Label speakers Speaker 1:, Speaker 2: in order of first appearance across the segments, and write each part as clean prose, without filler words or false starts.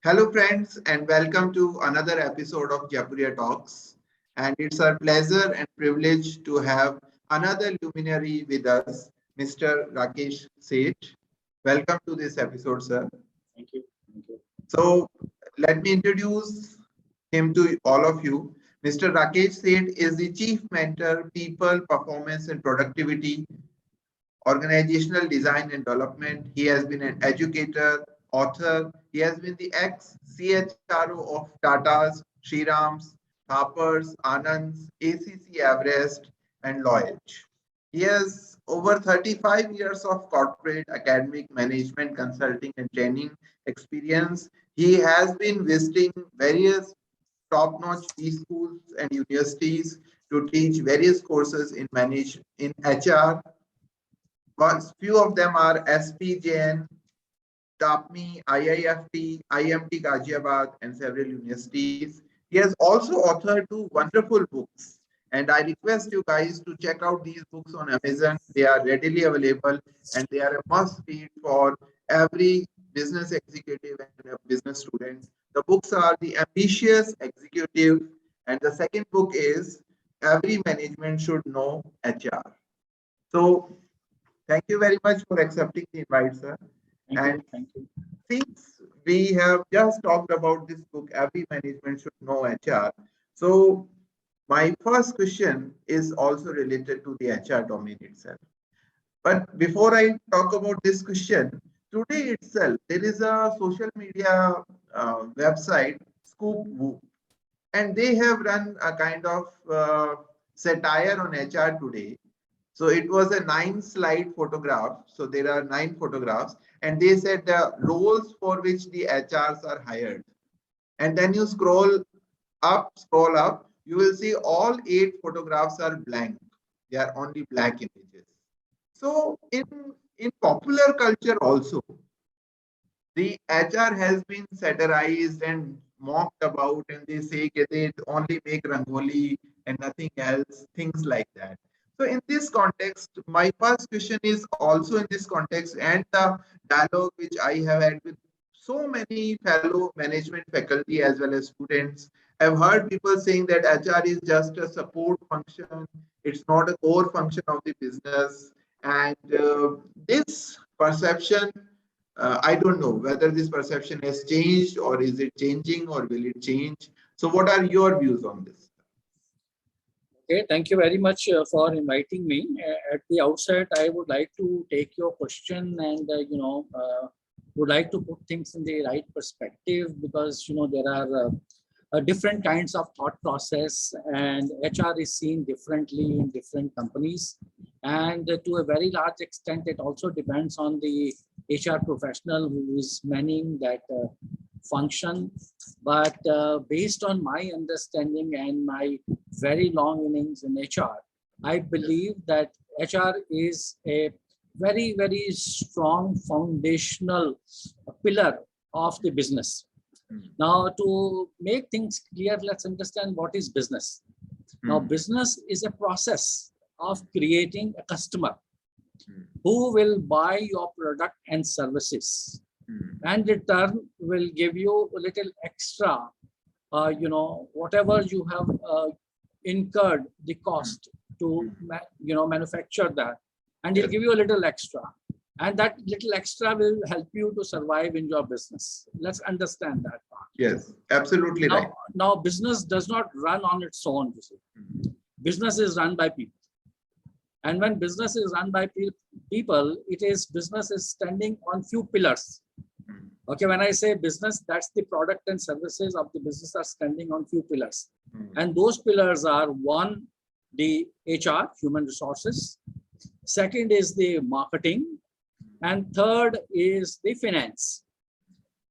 Speaker 1: Hello, friends, and welcome to another episode of Jaipuriya Talks. And it's our pleasure and privilege to have another luminary with us, Mr. Rakesh Seth. Welcome to this episode, sir.
Speaker 2: Thank you. Thank you.
Speaker 1: So, let me introduce him to all of you. Mr. Rakesh Seth is the Chief Mentor, People, Performance, and Productivity organizational design and development. He has been an educator, author. He has been the ex-CHRO of TATAs, SHRIRAMs, THAPARs, ANANDs, ACC-EVEREST, and LLOYD. He has over 35 years of corporate, academic, management, consulting, and training experience. He has been visiting various top-notch schools and universities to teach various courses in HR. Few of them are SPJN, TAPMI, IIFT, IMT Ghaziabad, and several universities. He has also authored two wonderful books, and I request you guys to check out these books on Amazon. They are readily available, and they are a must-read for every business executive and a business student. The books are The Ambitious Executive, and the second book is Every Management Should Know HR. So, thank you very much for accepting the invite, sir.
Speaker 2: Thank you.
Speaker 1: Since we have just talked about this book, Every Management Should Know HR. So, my first question is also related to the HR domain itself. But before I talk about this question, today itself, there is a social media website, Scoop Whoop, and they have run a kind of satire on HR today. So it was a 9-slide photograph. So there are 9 photographs, and they said the roles for which the HRs are hired. And then you scroll up, you will see all 8 photographs are blank. They are only black images. So in popular culture also, the HR has been satirized and mocked about, and they say that they only make rangoli and nothing else, things like that. So in this context, my first question is also in this context and the dialogue which I have had with so many fellow management faculty as well as students. I've heard people saying that HR is just a support function. It's not a core function of the business. And this perception, I don't know whether this perception has changed or is it changing or will it change. So what are your views on this?
Speaker 2: Okay, thank you very much for inviting me. At the outset, I would like to take your question and would like to put things in the right perspective, because there are different kinds of thought process, and HR is seen differently in different companies, and to a very large extent it also depends on the HR professional who is manning that function. But based on my understanding and my very long innings in HR, I believe that HR is a very, very strong foundational pillar of the business. Now, to make things clear, let's understand what is business. Now, business is a process of creating a customer who will buy your product and services, and in return will give you a little extra, whatever you have incurred the cost to manufacture that, and he'll give you a little extra, and that little extra will help you to survive in your business. Let's understand that part.
Speaker 1: Yes, absolutely right.
Speaker 2: Now business does not run on its own. You see. Business is run by people. And when business is run by people, business is standing on few pillars. Okay, when I say business, that's the product and services of the business are standing on few pillars. And those pillars are: one, the HR, human resources; second is the marketing; and third is the finance.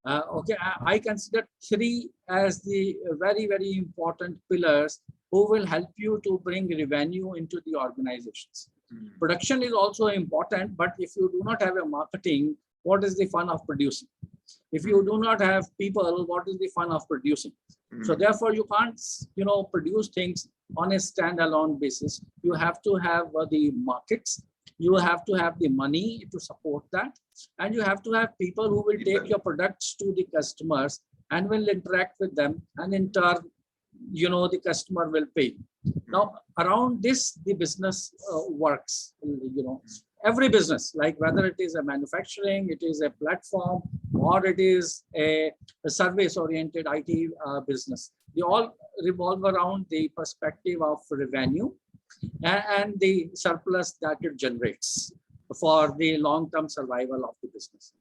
Speaker 2: Okay, I consider 3 as the very, very important pillars who will help you to bring revenue into the organizations. Production is also important, but if you do not have a marketing, what is the fun of producing? If you do not have people, what is the fun of producing? So therefore, you can't, produce things on a standalone basis. You have to have the markets. You have to have the money to support that, and you have to have people who will take your products to the customers and will interact with them, and in turn, the customer will pay. Now, around this, the business works. Every business, like whether it is a manufacturing, it is a platform, or it is a service-oriented IT business, they all revolve around the perspective of revenue and the surplus that it generates for the long-term survival of the business.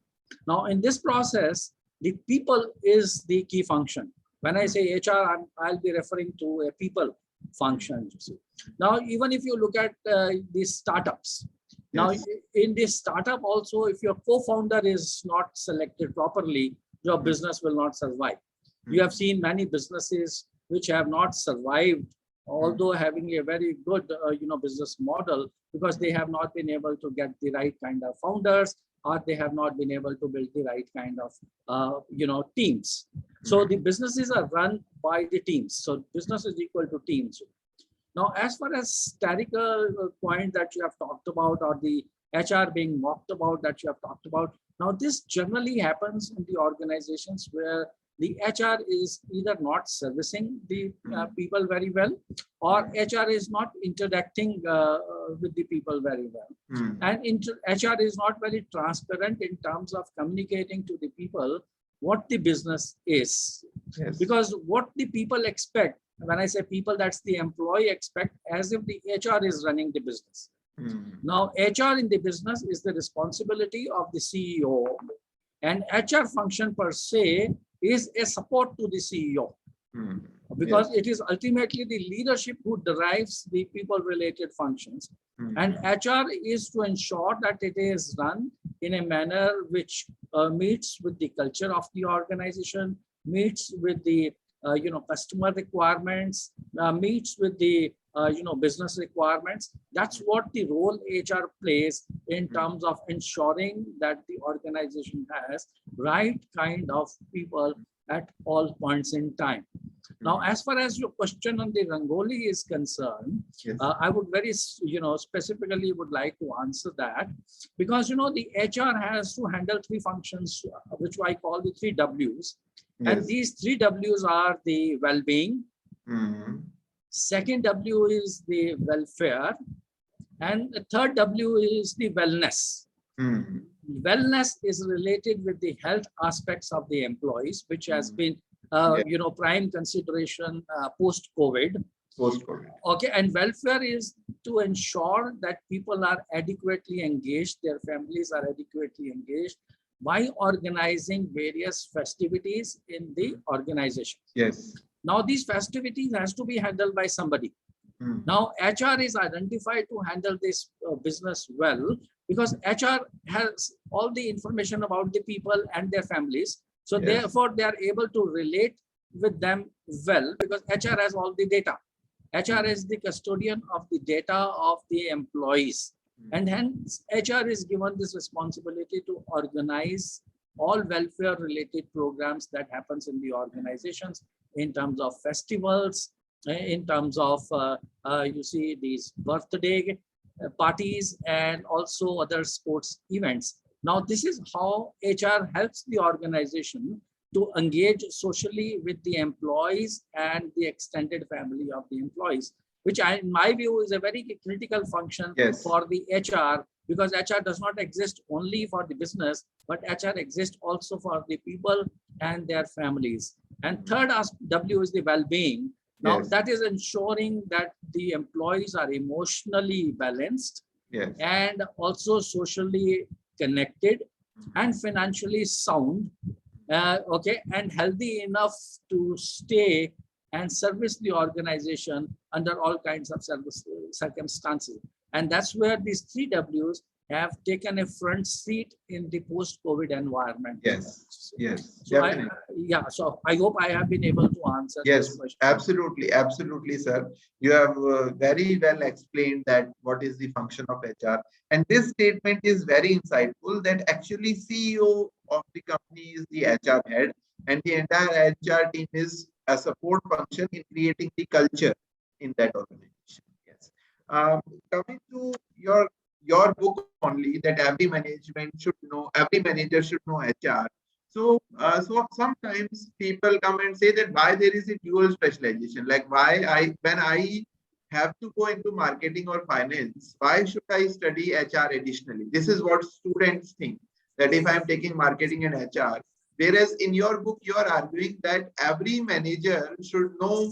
Speaker 2: Now, in this process, the people is the key function. When I say HR, I'll be referring to a people function. Now, even if you look at these startups, now in this startup also, if your co-founder is not selected properly, your business will not survive. You have seen many businesses which have not survived, although having a very good business model, because they have not been able to get the right kind of founders, or they have not been able to build the right kind of teams. So the businesses are run by the teams. So business is equal to teams. Now, as far as historical point that you have talked about, or the HR being mocked about that you have talked about, now this generally happens in the organizations where the HR is either not servicing the people very well, or HR is not interacting with the people very well. And HR is not very transparent in terms of communicating to the people what the business is. Because what the people expect, when I say people, that's the employee expect, as if the HR is running the business. Now, HR in the business is the responsibility of the CEO, and HR function per se is a support to the CEO, because it is ultimately the leadership who derives the people related functions, and HR is to ensure that it is run in a manner which meets with the culture of the organization, meets with the customer requirements, meets with the business requirements. That's what the role HR plays in terms of ensuring that the organization has right kind of people at all points in time. Now, as far as your question on the Rangoli is concerned, I would very specifically would like to answer that, because the HR has to handle three functions, which I call the three W's. And these three W's are the well-being, second W is the welfare, and the third W is the wellness. Wellness is related with the health aspects of the employees, which has been prime consideration post-COVID. Okay, and welfare is to ensure that people are adequately engaged, their families are adequately engaged, by organizing various festivities in the organization. Now, these festivities has to be handled by somebody. Now, HR is identified to handle this business well, because HR has all the information about the people and their families. So therefore, they are able to relate with them well, because HR has all the data. HR is the custodian of the data of the employees. And hence, HR is given this responsibility to organize all welfare related programs that happens in the organizations, in terms of festivals, in terms of, these birthday parties, and also other sports events. Now, this is how HR helps the organization to engage socially with the employees and the extended family of the employees, which in my view is a very critical function for the HR, because HR does not exist only for the business, but HR exists also for the people and their families. And third W is the well-being. Now, that is ensuring that the employees are emotionally balanced and also socially connected and financially sound, and healthy enough to stay and service the organization under all kinds of circumstances. And that's where these three W's have taken a front seat in the post-COVID environment. So I hope I have been able to answer this question.
Speaker 1: Absolutely, sir. You have very well explained that what is the function of HR. And this statement is very insightful, that actually CEO of the company is the HR head, and the entire HR team is a support function in creating the culture in that organization. Coming to your book only, that every manager should know HR. So sometimes people come and say that why there is a dual specialization, like why when I have to go into marketing or finance, why should I study HR additionally? This is what students think, that if I'm taking marketing and HR, whereas in your book you are arguing that every manager should know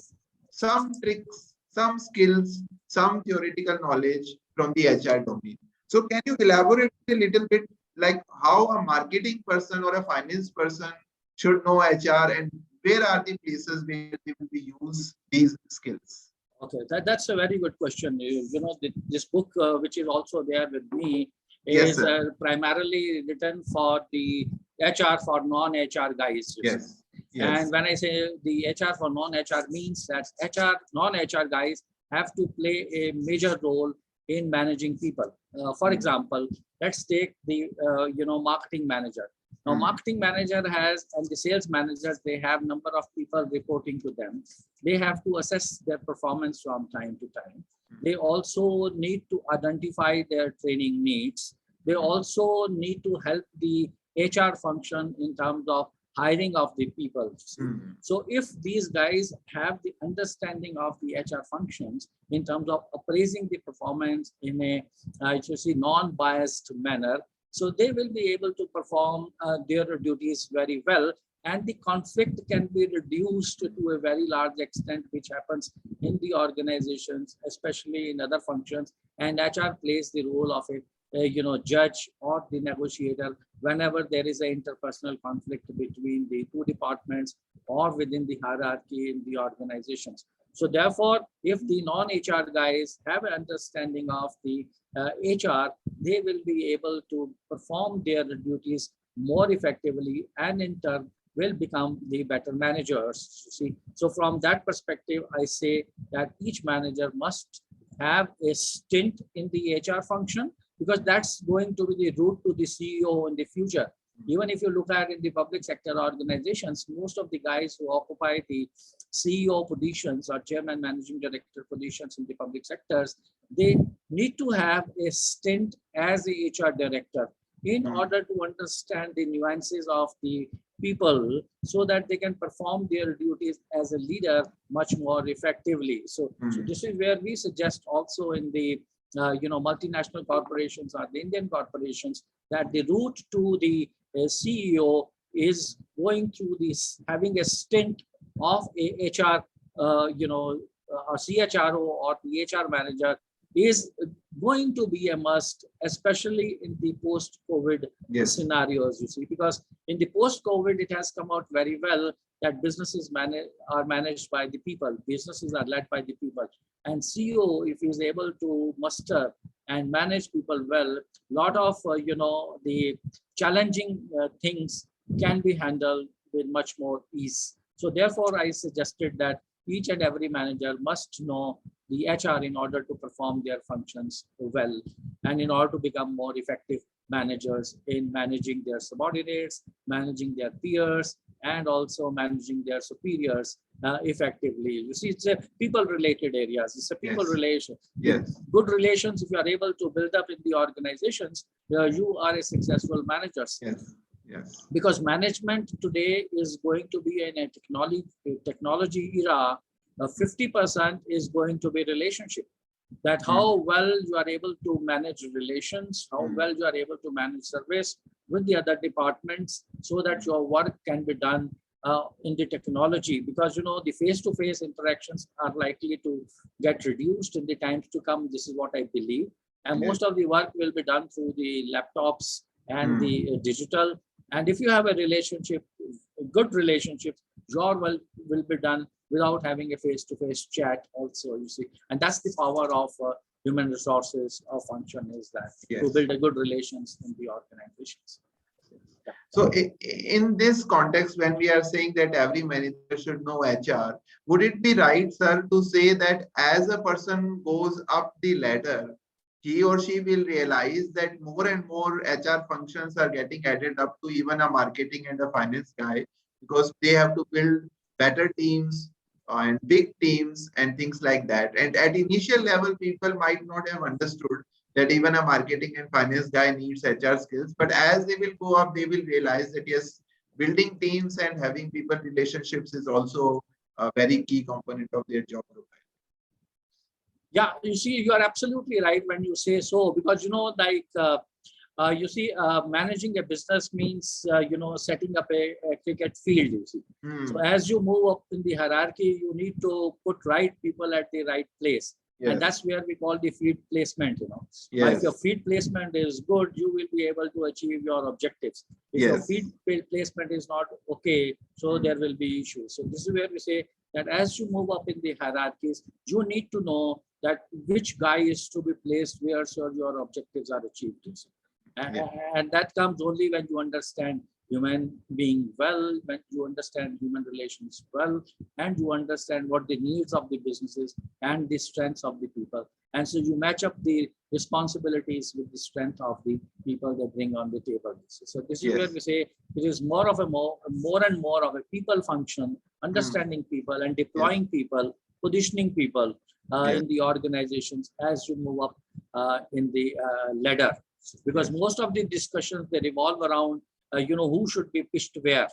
Speaker 1: some tricks, some skills, some theoretical knowledge from the HR domain. So can you elaborate a little bit, like how a marketing person or a finance person should know HR, and where are the places where they will be use these skills?
Speaker 2: Okay, that's a very good question. This book, which is also there with me,
Speaker 1: Yes,
Speaker 2: is
Speaker 1: sir.
Speaker 2: primarily written for the HR for non-HR guys.
Speaker 1: Yes.
Speaker 2: And
Speaker 1: Yes.
Speaker 2: when I say the HR for non-HR means that HR, non-HR guys have to play a major role in managing people. For example, let's take the marketing manager. Now, marketing manager has and the sales managers, they have number of people reporting to them. They have to assess their performance from time to time. They also need to identify their training needs. They also need to help the HR function in terms of hiring of the people. So if these guys have the understanding of the HR functions in terms of appraising the performance in a non-biased manner, so they will be able to perform their duties very well, and the conflict can be reduced to a very large extent, which happens in the organizations, especially in other functions. And HR plays the role of a judge or the negotiator whenever there is an interpersonal conflict between the two departments or within the hierarchy in the organizations. So therefore, if the non-HR guys have an understanding of the HR, they will be able to perform their duties more effectively, and in turn will become the better managers. See, so from that perspective, I say that each manager must have a stint in the HR function, because that's going to be the route to the CEO in the future. Even if you look at in the public sector organizations, most of the guys who occupy the CEO positions or chairman managing director positions in the public sectors, they need to have a stint as a HR director in order to understand the nuances of the people, so that they can perform their duties as a leader much more effectively. So this is where we suggest also in the multinational corporations or the Indian corporations, that the route to the CEO is going through this, having a stint of a HR, a CHRO or the HR manager is going to be a must, especially in the post-COVID scenarios, you see, because in the post-COVID, it has come out very well that businesses are managed by the people, businesses are led by the people. And CEO, if he's able to muster and manage people well, a lot of, the challenging things can be handled with much more ease. So therefore, I suggested that each and every manager must know the HR in order to perform their functions well, and in order to become more effective managers in managing their subordinates, managing their peers, and also managing their superiors effectively. You see, it's a people-related areas. It's a people relation.
Speaker 1: Yes.
Speaker 2: Good relations, if you are able to build up in the organizations, you are a successful manager.
Speaker 1: Yes. Yes.
Speaker 2: Because management today is going to be in a technology era. 50% is going to be relationship. That how well you are able to manage relations, how well you are able to manage service with the other departments, so that your work can be done in the technology. Because the face-to-face interactions are likely to get reduced in the times to come. This is what I believe, and most of the work will be done through the laptops and the digital. And if you have a relationship, a good relationship, your work will be done without having a face-to-face chat also, you see. And that's the power of human resources or function, is that to build a good relations in the organizations.
Speaker 1: So in this context, when we are saying that every manager should know HR, would it be right, sir, to say that as a person goes up the ladder, he or she will realize that more and more HR functions are getting added up to even a marketing and a finance guy, because they have to build better teams and big teams and things like that. And at initial level, people might not have understood that even a marketing and finance guy needs HR skills. But as they will go up, they will realize that yes, building teams and having people relationships is also a very key component of their job profile.
Speaker 2: Yeah, you see, you are absolutely right when you say so, because, you see, managing a business means, setting up a cricket field, you see. So as you move up in the hierarchy, you need to put right people at the right place. Yes. And that's where we call the field placement, Yes. If your field placement is good, you will be able to achieve your objectives. If your field placement is not okay, so there will be issues. So this is where we say that as you move up in the hierarchies, you need to know that which guy is to be placed where so your objectives are achieved. And that comes only when you understand human being well, when you understand human relations well, and you understand what the needs of the businesses and the strengths of the people. And so you match up the responsibilities with the strength of the people they bring on the table. So this is where we say it is more of a more and more of a people function, understanding people and deploying people, positioning people in the organizations as you move up in the ladder. Because most of the discussions, they revolve around, who should be pitched where.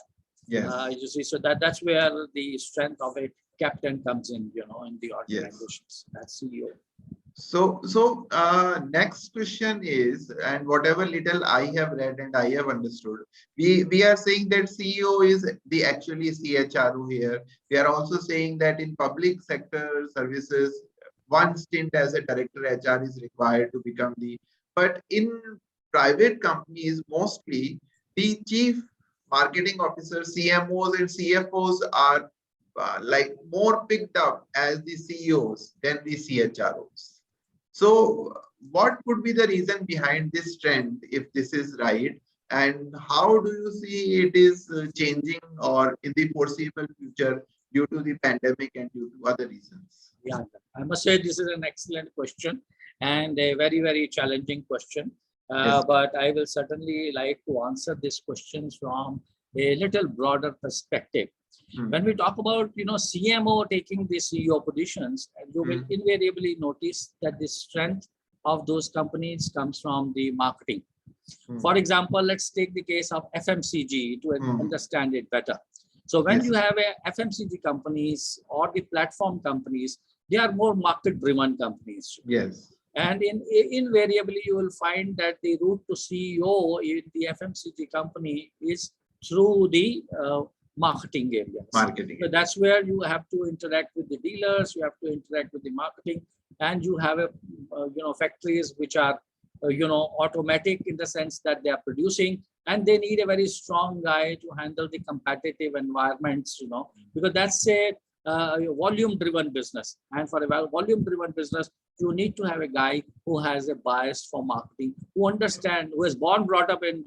Speaker 2: You see, so that's where the strength of a captain comes in, in the organizations, that's CEO.
Speaker 1: So next question is, and whatever little I have read and I have understood, we are saying that CEO is the actually CHRO here. We are also saying that in public sector services, one stint as a director HR is required to become the, but in private companies, mostly the chief marketing officers, CMOs and CFOs are like more picked up as the CEOs than the CHROs. So what could be the reason behind this trend, if this is right? And how do you see it is changing or in the foreseeable future due to the pandemic and due to other reasons?
Speaker 2: Yeah, I must say this is an excellent question and a very, very challenging question. But I will certainly like to answer this question from a little broader perspective. When we talk about, CMO taking the CEO positions, you will invariably notice that the strength of those companies comes from the marketing. For example, let's take the case of FMCG to understand it better. So when you have a FMCG companies or the platform companies, they are more market-driven companies. And invariably, you will find that the route to CEO in the FMCG company is through the marketing areas. So that's where you have to interact with the dealers, you have to interact with the marketing, and you have factories which are automatic in the sense that they are producing, and they need a very strong guy to handle the competitive environments, because that's a volume-driven business. And for a volume-driven business, you need to have a guy who has a bias for marketing, who understands, who is born, brought up in,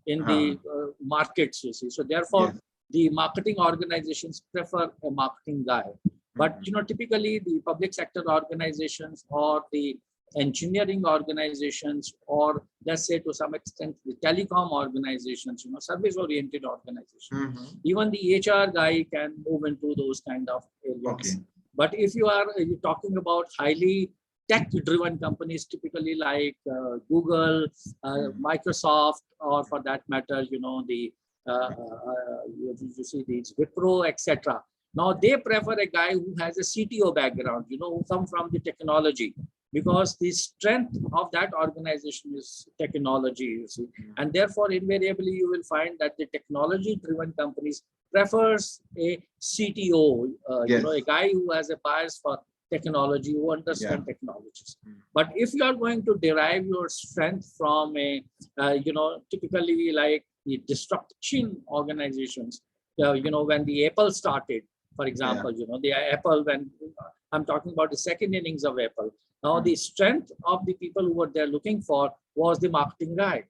Speaker 2: in the markets, you see. So therefore, the marketing organizations prefer a marketing guy. But, typically the public sector organizations or the engineering organizations, or let's say to some extent the telecom organizations, service-oriented organizations, even the HR guy can move into those kind of areas. But if you're talking about highly tech-driven companies, typically like Google, Microsoft, or for that matter, you see these Wipro, etc. Now they prefer a guy who has a CTO background, who come from the technology, because the strength of that organization is technology, you see. And therefore, invariably, you will find that the technology-driven companies prefers a CTO, a guy who has a bias for technology, who understands technologies. But if you are going to derive your strength from a, typically like the disruption organizations, when the Apple started, for example, the Apple, when I'm talking about the second innings of Apple, now the strength of the people who were there looking for was the marketing guy,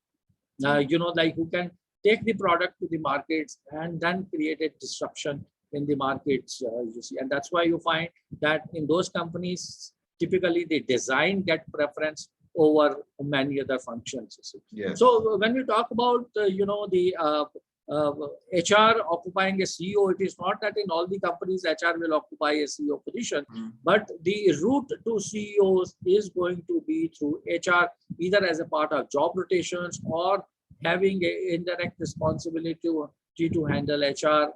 Speaker 2: like who can take the product to the markets and then create a disruption in the markets, you see. And that's why you find that in those companies, typically the design get preference over many other functions, you see. So when we talk about, HR occupying a CEO, it is not that in all the companies HR will occupy a CEO position, but the route to CEOs is going to be through HR, either as a part of job rotations or having an indirect responsibility capacity to handle HR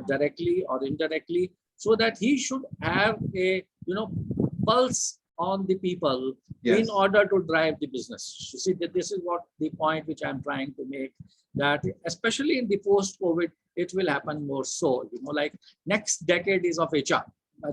Speaker 2: directly or indirectly, so that he should have a pulse on the people in order to drive the business. You see, that this is what the point which I'm trying to make, that especially in the post-COVID, it will happen more so. Like next decade is of HR.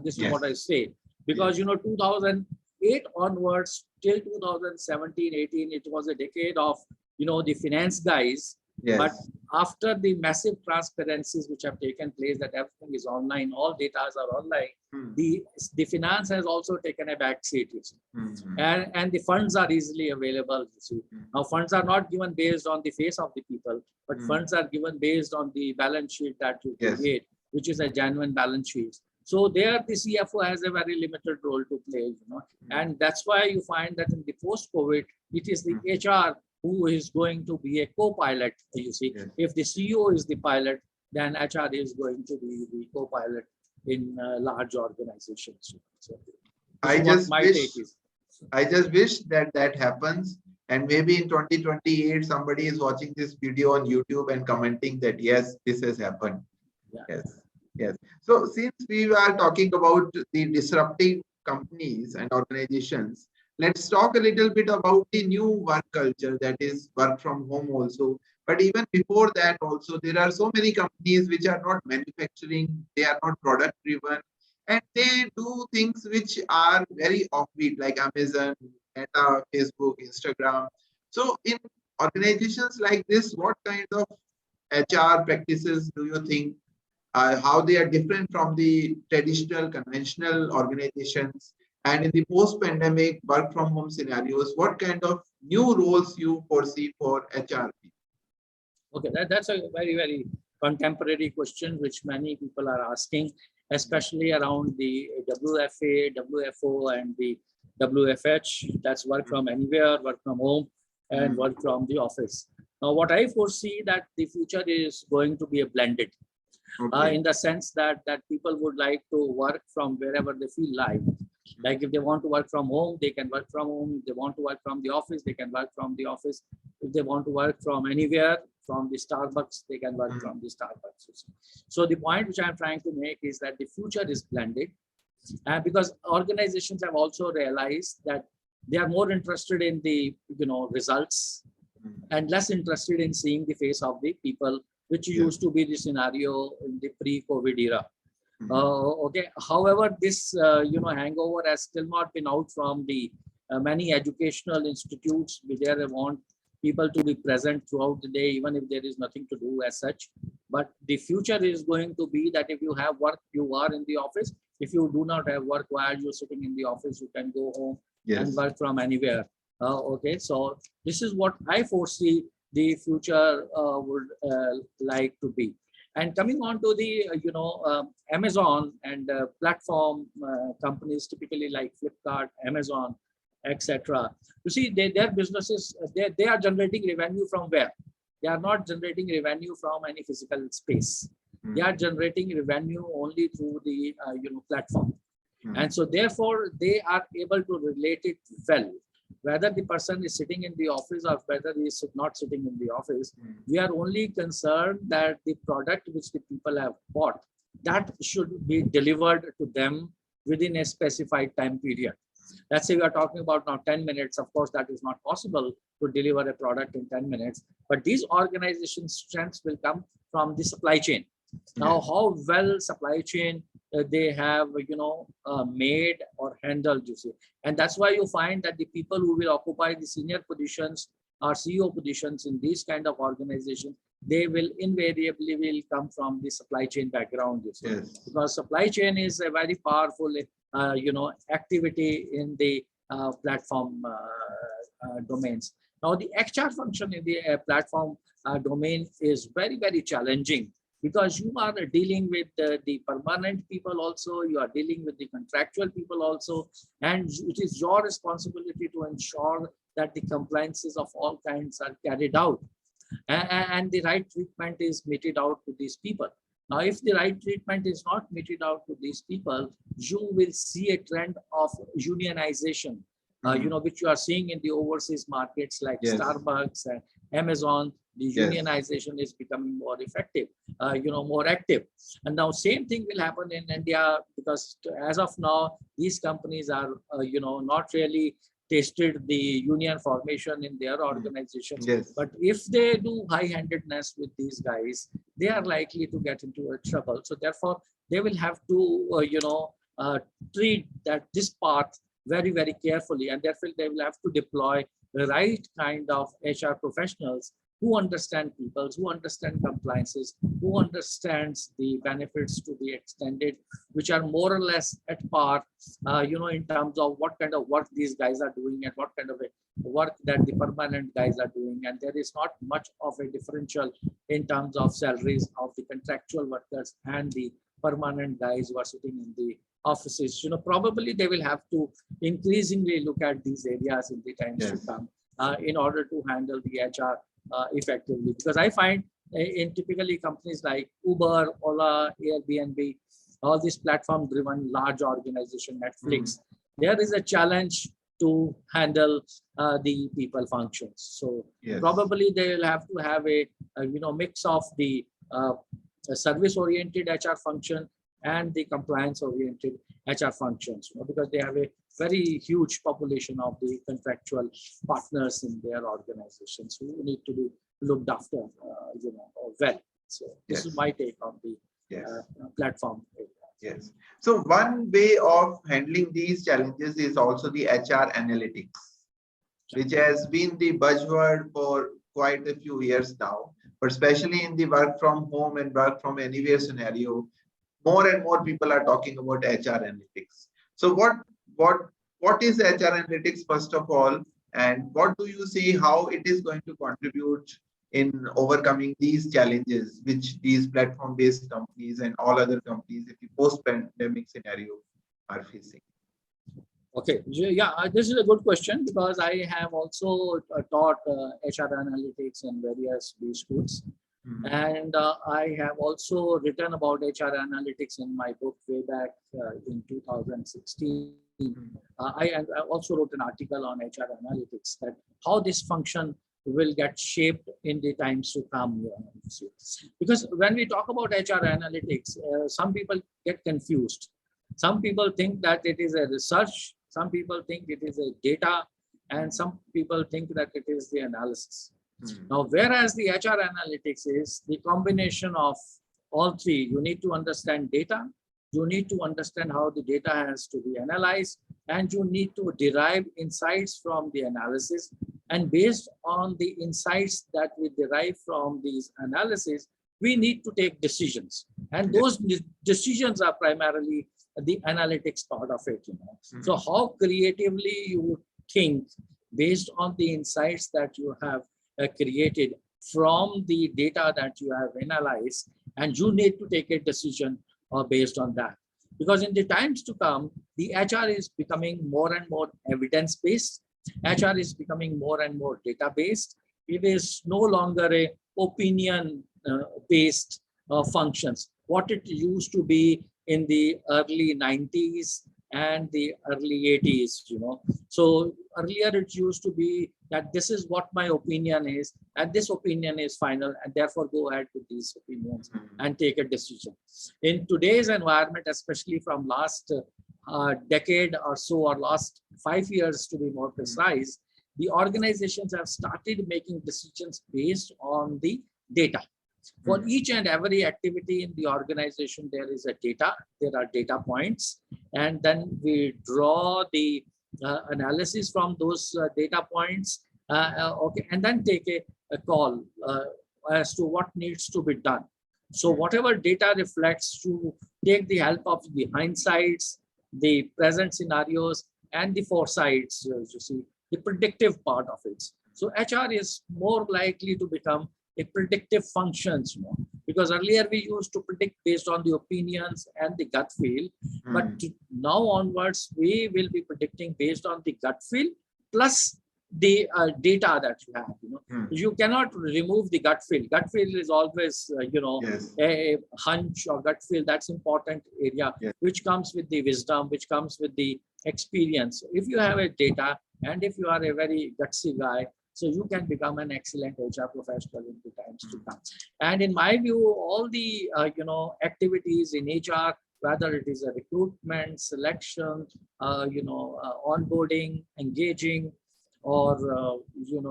Speaker 2: This is what I say, because 2008 onwards till 2017-18, it was a decade of the finance guys. But after the massive transparencies which have taken place, that everything is online, all data are online, the finance has also taken a back seat, you see. And the funds are easily available, you see. Now funds are not given based on the face of the people, but funds are given based on the balance sheet that you create, which is a genuine balance sheet. So there the CFO has a very limited role to play, and that's why you find that in the post-COVID, it is the HR who is going to be a co-pilot, you see. If the CEO is the pilot, then HR is going to be the co-pilot in large organizations. So
Speaker 1: I just wish that happens. And maybe in 2028, somebody is watching this video on YouTube and commenting that, yes, this has happened. Yes. So since we are talking about the disruptive companies and organizations, let's talk a little bit about the new work culture, that is work from home also. But even before that also, there are so many companies which are not manufacturing, they are not product driven, and they do things which are very offbeat, like Amazon, Meta, Facebook, Instagram. So in organizations like this, what kind of HR practices do you think, how they are different from the traditional conventional organizations? And in the post-pandemic work from home scenarios, what kind of new roles you foresee for HR?
Speaker 2: Okay, that's a very, very contemporary question which many people are asking, especially around the WFA, WFO, and the WFH. That's work from anywhere, work from home, and work from the office. Now, what I foresee that the future is going to be a blended, in the sense that people would like to work from wherever they feel like. Like if they want to work from home, they can work from home. If they want to work from the office, they can work from the office. If they want to work from anywhere, from the Starbucks, they can work from the Starbucks. So the point which I'm trying to make is that the future is blended, because organizations have also realized that they are more interested in the results and less interested in seeing the face of the people, which used to be the scenario in the pre-COVID era. Okay. However, this hangover has still not been out from the many educational institutes where they want people to be present throughout the day, even if there is nothing to do as such. But the future is going to be that if you have work, you are in the office. If you do not have work while you're sitting in the office, you can go home and work from anywhere. Okay, so this is what I foresee the future would like to be. And coming on to the Amazon and platform companies, typically like Flipkart, Amazon, etc. You see, their businesses, they are generating revenue from where? They are not generating revenue from any physical space. They are generating revenue only through the platform. And so therefore, they are able to relate it well. Whether the person is sitting in the office or whether he is not sitting in the office, we are only concerned that the product which the people have bought, that should be delivered to them within a specified time period. Let's say we are talking about now 10 minutes. Of course, that is not possible to deliver a product in 10 minutes. But these organizations' strengths will come from the supply chain. Now, how well supply chain they have, made or handled, you see. And that's why you find that the people who will occupy the senior positions or CEO positions in these kind of organizations, they will invariably will come from the supply chain background, you see. Because supply chain is a very powerful, activity in the platform domains. Now, the HR function in the platform domain is very, very challenging, because you are dealing with the permanent people also, you are dealing with the contractual people also, and it is your responsibility to ensure that the compliances of all kinds are carried out, and the right treatment is meted out to these people. Now, if the right treatment is not meted out to these people, you will see a trend of unionization which you are seeing in the overseas markets like
Speaker 1: Yes.
Speaker 2: Starbucks and Amazon. The
Speaker 1: Yes.
Speaker 2: unionization is becoming more effective, more active. And now same thing will happen in India, because as of now, these companies are, not really tasted the union formation in their organizations.
Speaker 1: Yes.
Speaker 2: But if they do high-handedness with these guys, they are likely to get into a trouble. So therefore, they will have to, treat this path very, very carefully. And therefore, they will have to deploy the right kind of HR professionals who understand people, who understand compliances, who understands the benefits to be extended, which are more or less at par, in terms of what kind of work these guys are doing and what kind of work that the permanent guys are doing. And there is not much of a differential in terms of salaries of the contractual workers and the permanent guys who are sitting in the offices. Probably they will have to increasingly look at these areas in the times to come in order to handle the HR effectively. Because I find in typically companies like Uber, Ola, Airbnb, all these platform-driven large organization, Netflix, there is a challenge to handle the people functions. So probably they will have to have a mix of the service-oriented HR function and the compliance-oriented HR functions, because they have a very huge population of the contractual partners in their organizations who need to be looked after, well. So this is my take on the platform.
Speaker 1: Yes. So one way of handling these challenges is also the HR analytics, which has been the buzzword for quite a few years now, but especially in the work from home and work from anywhere scenario, more and more people are talking about HR analytics. So what is HR analytics first of all, and what do you see how it is going to contribute in overcoming these challenges which these platform-based companies and all other companies in the post-pandemic scenario are facing?
Speaker 2: Okay, this is a good question, because I have also taught HR analytics in various B schools. And I have also written about HR analytics in my book way back in 2016. I also wrote an article on HR analytics, that how this function will get shaped in the times to come. Because when we talk about HR analytics, some people get confused. Some people think that it is a research, some people think it is a data, and some people think that it is the analysis. Now, whereas the HR analytics is the combination of all three, you need to understand data, you need to understand how the data has to be analyzed, and you need to derive insights from the analysis. And based on the insights that we derive from these analysis, we need to take decisions. And those decisions are primarily the analytics part of it. So how creatively you think based on the insights that you have created from the data that you have analyzed, and you need to take a decision based on that. Because in the times to come, the HR is becoming more and more evidence-based. HR is becoming more and more data-based. It is no longer a opinion-based functions. What it used to be in the early 90s and the early 80s, So earlier it used to be that this is what my opinion is, and this opinion is final, and therefore go ahead with these opinions and take a decision. In today's environment, especially from last decade or so, or last 5 years to be more precise, the organizations have started making decisions based on the data. For each and every activity in the organization, there is a data, there are data points, and then we draw the analysis from those data points, and then take a call as to what needs to be done. So whatever data reflects, to take the help of the hindsights, the present scenarios, and the foresights, the predictive part of it. So HR is more likely to become a predictive functions, because earlier we used to predict based on the opinions and the gut feel, but now onwards we will be predicting based on the gut feel plus the data that you have. You cannot remove the gut feel. Gut feel is always a hunch or gut feel. That's important area, which comes with the wisdom, which comes with the experience. If you have a data And if you are a very gutsy guy, so you can become an excellent HR professional in the times to come. And in my view, all the activities in HR, whether it is a recruitment, selection, onboarding, engaging, or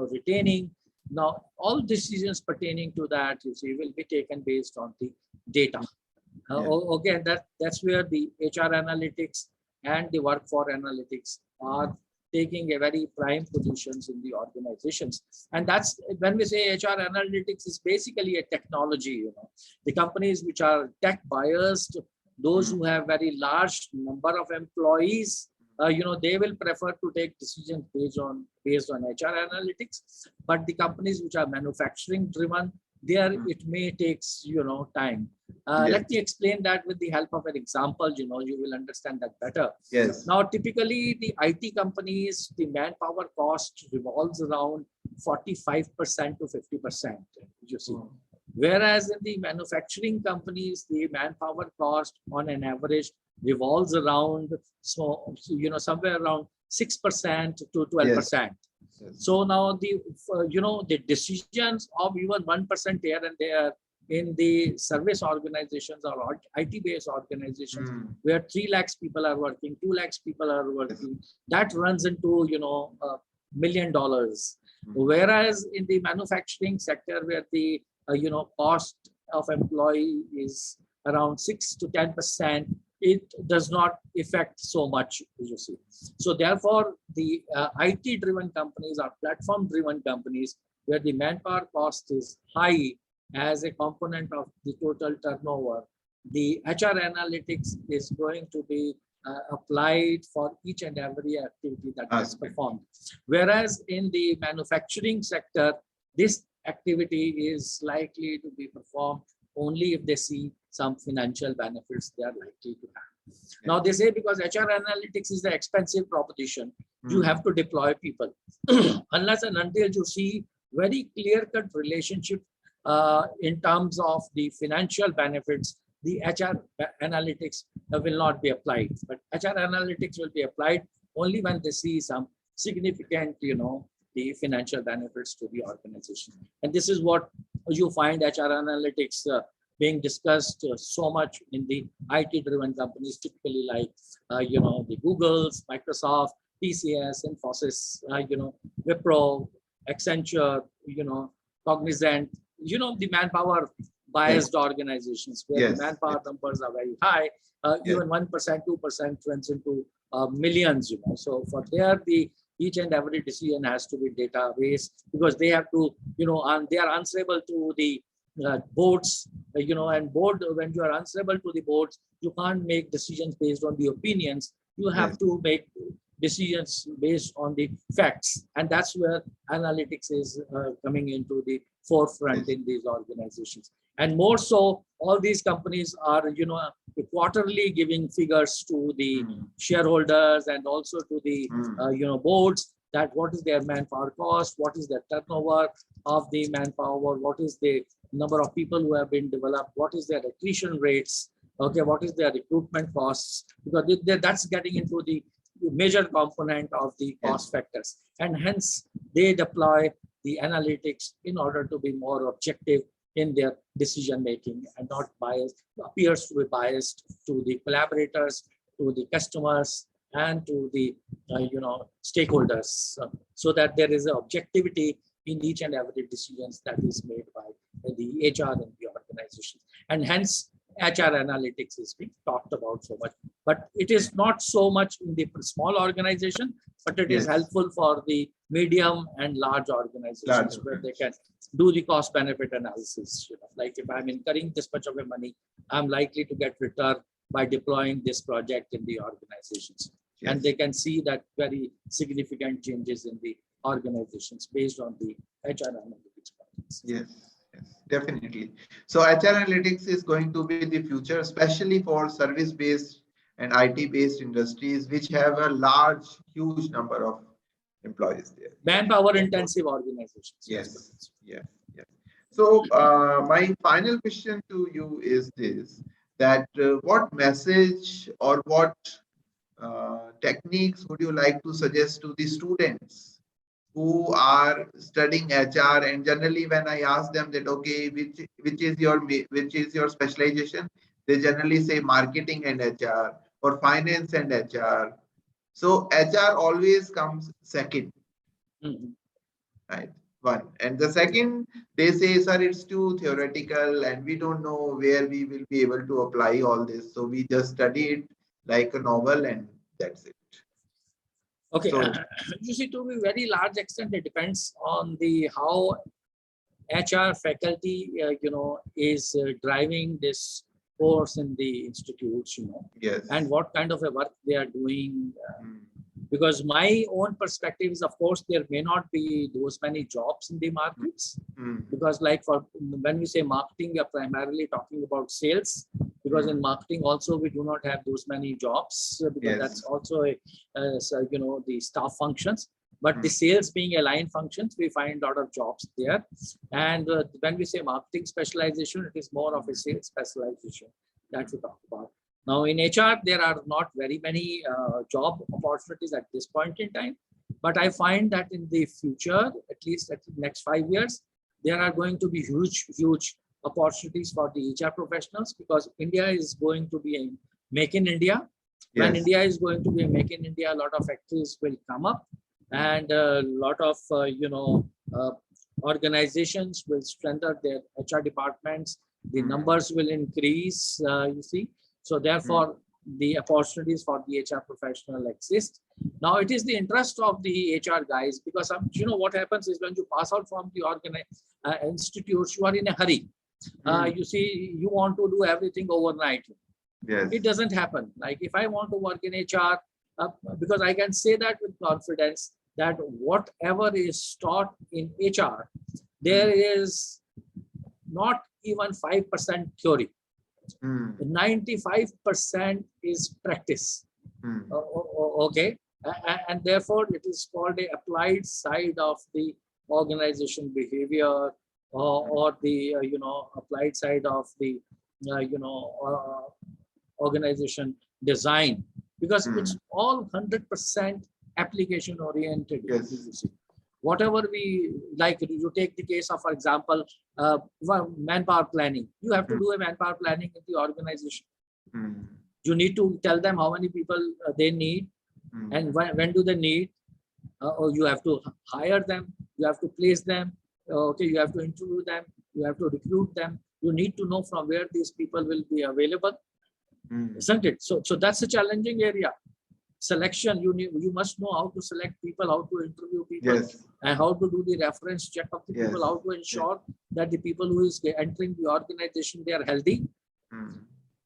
Speaker 2: retaining. Now, all decisions pertaining to that, you see, will be taken based on the data. Again, that's where the HR analytics and the work for analytics are taking a very prime positions in the organizations. And that's when we say HR analytics is basically a technology, the companies which are tech biased, those who have very large number of employees, they will prefer to take decisions based on HR analytics. But the companies which are manufacturing driven, there it may takes time. Let me explain that with the help of an example. You will understand that better.
Speaker 1: Yes.
Speaker 2: Now, typically the IT companies, the manpower cost revolves around 45% to 50%. You see. Whereas in the manufacturing companies, the manpower cost on an average revolves around, somewhere around 6% to 12%. Yes. So now the decisions of even 1% here and there in the service organizations or IT-based organizations where 3 lakhs people are working, 2 lakhs people are working, that runs into $1 million. Whereas in the manufacturing sector where the cost of employee is around 6 to 10%, it does not affect so much, you see. So therefore, the IT-driven companies or platform-driven companies where the manpower cost is high as a component of the total turnover, the HR analytics is going to be applied for each and every activity that is performed. Whereas in the manufacturing sector, this activity is likely to be performed only if they see some financial benefits they are likely to have. Now they say because HR analytics is the expensive proposition, you have to deploy people. Unless and until you see very clear-cut relationship in terms of the financial benefits, the HR analytics will not be applied. But HR analytics will be applied only when they see some significant, the financial benefits to the organization. And this is what you find HR analytics being discussed so much in the IT-driven companies, typically like, the Googles, Microsoft, TCS, Infosys, Wipro, Accenture, Cognizant, the manpower biased organizations where the manpower numbers are very high, even 1%, 2% runs into millions, So for there, each and every decision has to be database because they have to, and they are answerable to the boards, and board, when you are answerable to the boards, you can't make decisions based on the opinions. You have to make decisions based on the facts. And that's where analytics is coming into the forefront in these organizations. And more so, all these companies are, quarterly giving figures to the shareholders and also to the, boards, that what is their manpower cost, what is the turnover of the manpower, what is the number of people who have been developed, what is their attrition rates, what is their recruitment costs, because that's getting into the major component of the cost factors. And hence, they deploy the analytics in order to be more objective in their decision making and not biased, appears to be biased to the collaborators, to the customers, and to the stakeholders, so that there is an objectivity in each and every decisions that is made by the HR in the organization. And hence, HR analytics is being talked about so much, but it is not so much in the small organization, but it is helpful for the medium and large organizations where they can do the cost benefit analysis. Like if I'm incurring this much of a money, I'm likely to get return by deploying this project in the organizations. And they can see that very significant changes in the organizations based on the HR analytics projects.
Speaker 1: Yes, definitely. So HR analytics is going to be the future, especially for service-based and IT-based industries, which have a large, huge number of employees there.
Speaker 2: Manpower-intensive organizations.
Speaker 1: Yes. So my final question to you is this, that what message or what techniques would you like to suggest to the students who are studying HR? And generally, when I ask them that, okay, which is your specialization, they generally say marketing and HR or finance and HR. So HR always comes second,
Speaker 2: Mhm.
Speaker 1: right? One. And the second, they say, sir, it's too theoretical and we don't know where we will be able to apply all this. So we just study it like a novel and that's it.
Speaker 2: Okay,
Speaker 1: So,
Speaker 2: you see, to a very large extent, it depends on the how HR faculty, is driving this course in the institutes,
Speaker 1: yes.
Speaker 2: and what kind of a work they are doing.
Speaker 1: Mm,
Speaker 2: Because my own perspective is, of course, there may not be those many jobs in the markets.
Speaker 1: mm,
Speaker 2: Because, like, for when we say marketing, we are primarily talking about sales. Because in marketing also we do not have those many jobs, because that's
Speaker 1: yes.
Speaker 2: also the staff functions. But the
Speaker 1: Mm,
Speaker 2: sales being a line functions, we find a lot of jobs there. And when we say marketing specialization, it is more of a sales specialization that we talk about. Now in HR, there are not very many job opportunities at this point in time. But I find that in the future, at least at the next 5 years, there are going to be huge opportunities for the HR professionals, because India is going to be a make in India. When
Speaker 1: yes.
Speaker 2: India is going to be a make in India, a lot of factories will come up, and a lot of organizations will strengthen their HR departments. The numbers will increase, you see. So therefore, the opportunities for the HR professional exist. Now it is the interest of the HR guys, because what happens is, when you pass out from the institutes, you are in a hurry. You see, you want to do everything overnight.
Speaker 1: Yes.
Speaker 2: It doesn't happen. Like, if I want to work in HR, because I can say that with confidence, that whatever is taught in HR, there is not even 5% theory. 95% is practice. Okay. And therefore, it is called a applied side of the organization behavior, or the applied side of the organization design, because it's all 100% application oriented.
Speaker 1: Yes.
Speaker 2: Whatever we like, you take the case of, for example, manpower planning. You have to do a manpower planning in the organization. You need to tell them how many people they need, and when do they need. Or you have to hire them, you have to place them, okay, you have to interview them, you have to recruit them. You need to know from where these people will be available, isn't it? So that's a challenging area. Selection, you must know how to select people, how to interview people, and how to do the reference check of the people, how to ensure that the people who is entering the organization, they are healthy.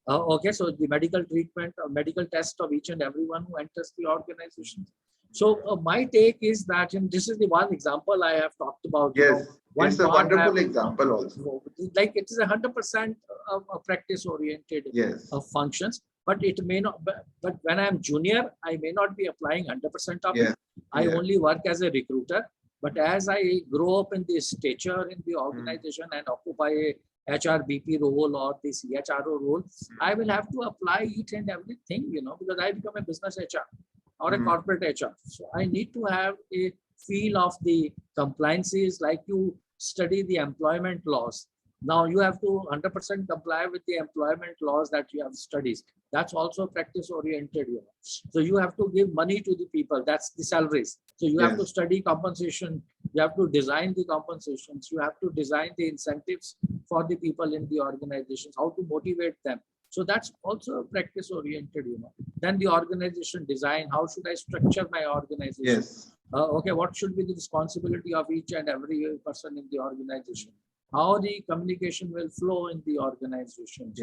Speaker 2: Okay, so the medical treatment, medical test of each and everyone who enters the organization. So my take is that, and this is the one example I have talked about.
Speaker 1: Yes, it's a wonderful example also.
Speaker 2: Like, it is 100% practice oriented functions. But it may not. But when I'm junior, I may not be applying 100% of it. I only work as a recruiter. But as I grow up in the stature in the organization and occupy a HRBP role or the CHRO role, I will have to apply each and everything, because I become a business HR or a corporate HR. So I need to have a feel of the compliances, like you study the employment laws. Now you have to 100% comply with the employment laws that you have studied. That's also practice oriented. So you have to give money to the people. That's the salaries. So you have to study compensation. You have to design the compensations. You have to design the incentives for the people in the organizations, how to motivate them. So that's also practice oriented. Then the organization design. How should I structure my organization? Okay, what should be the responsibility of each and every person in the organization? How the communication will flow in the organization,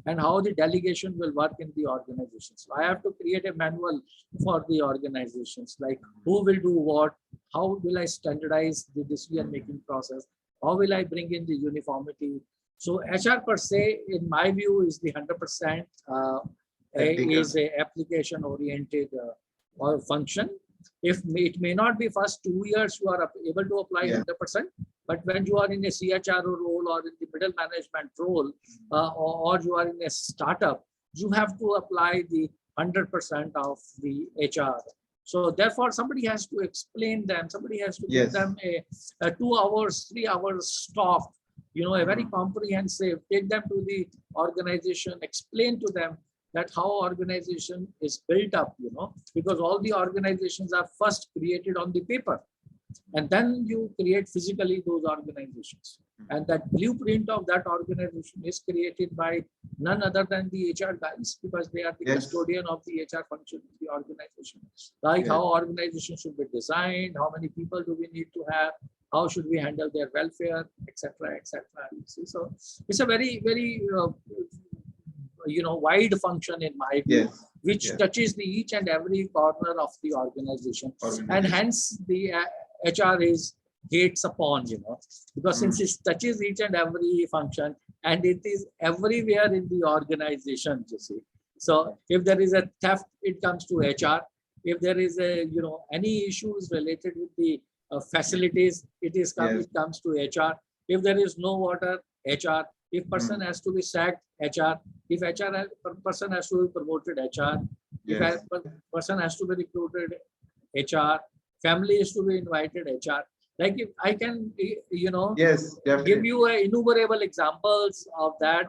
Speaker 2: and how the delegation will work in the organization. So I have to create a manual for the organizations, like who will do what, how will I standardize the decision-making process, how will I bring in the uniformity. So HR per se, in my view, is the 100% is a application-oriented function. If it may not be first 2 years you are able to apply 100%, but when you are in a CHRO role or in the middle management role, or you are in a startup, you have to apply the 100% of the HR. So therefore, somebody has to explain them. Somebody has to give
Speaker 1: Yes.
Speaker 2: them a 2 hours, 3 hours talk, a very comprehensive, take them to the organization, explain to them that how organization is built up, because all the organizations are first created on the paper. And then you create physically those organizations. And that blueprint of that organization is created by none other than the HR guys, because they are the custodian of the HR function of the organization. Like how organization should be designed, how many people do we need to have, how should we handle their welfare, etc., etc. So it's a very, very wide function in my view, which touches the each and every corner of the organization. And hence the HR is gates upon, because since it touches each and every function and it is everywhere in the organization, you see. So if there is a theft, it comes to HR. If there is a, any issues related with the facilities, it comes to HR. If there is no water, HR. If person has to be sacked, HR. If person has to be promoted, HR. If a person has to be recruited, HR. Family is to be invited, HR. Like if I can, give you innumerable examples of that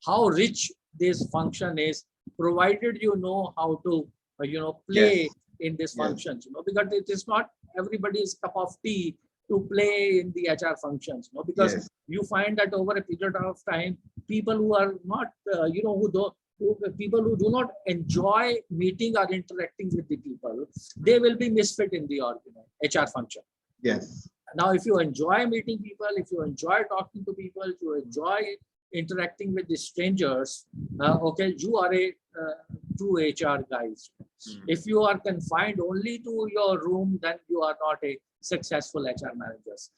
Speaker 2: how rich this function is, provided you know how to, play in these functions, because it is not everybody's cup of tea to play in the HR functions, because you find that over a period of time, people who are not, people who do not enjoy meeting or interacting with the people, they will be misfit in the HR function.
Speaker 1: Yes.
Speaker 2: Now, if you enjoy meeting people, if you enjoy talking to people, if you enjoy interacting with the strangers, you are a true HR guys. If you are confined only to your room, then you are not a successful HR managers.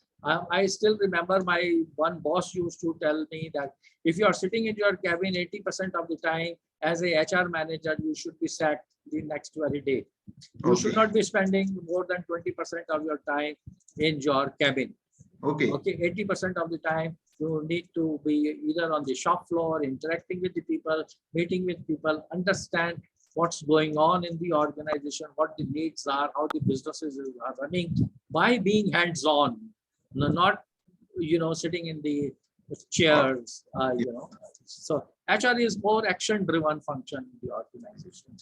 Speaker 2: I still remember my one boss used to tell me that if you are sitting in your cabin 80% of the time as a HR manager, you should be sat the next very day. You should not be spending more than 20% of your time in your cabin. Okay, 80% of the time you need to be either on the shop floor, interacting with the people, meeting with people, understand what's going on in the organization, what the needs are, how the businesses are running, by being hands-on, not sitting in the chairs. So HR is more action-driven function in the organization.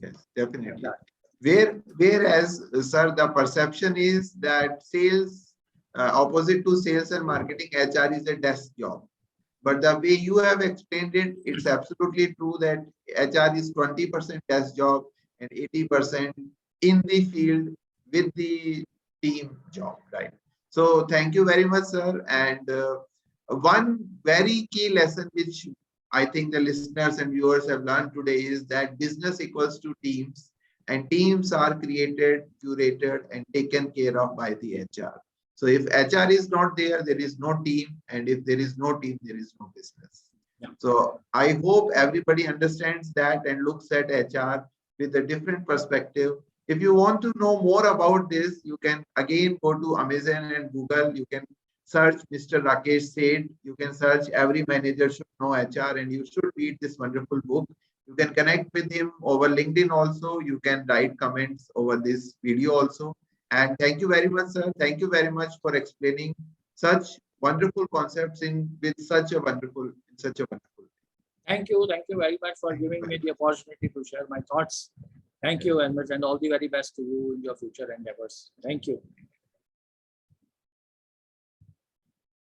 Speaker 1: Yes, definitely. Whereas, sir, the perception is that sales, opposite to sales and marketing, HR is a desk job. But the way you have explained it, it's absolutely true that HR is 20% desk job and 80% in the field with the team job, right? So thank you very much, sir. And one very key lesson which I think the listeners and viewers have learned today is that business equals to teams, and teams are created, curated, and taken care of by the HR. So if HR is not there, there is no team, and if there is no team, there is no business. So I hope everybody understands that and looks at HR with a different perspective. If you want to know more about this, you can again go to Amazon and Google. You can search Mr. Rakesh Seth. You can search Every Manager Should Know HR, and you should read this wonderful book. You can connect with him over LinkedIn also. You can write comments over this video also. And thank you very much, sir. Thank you very much for explaining such wonderful concepts with such a wonderful.
Speaker 2: Thank you very much for giving me the opportunity to share my thoughts. Thank you very much, and all the very best to you in your future endeavors. Thank you.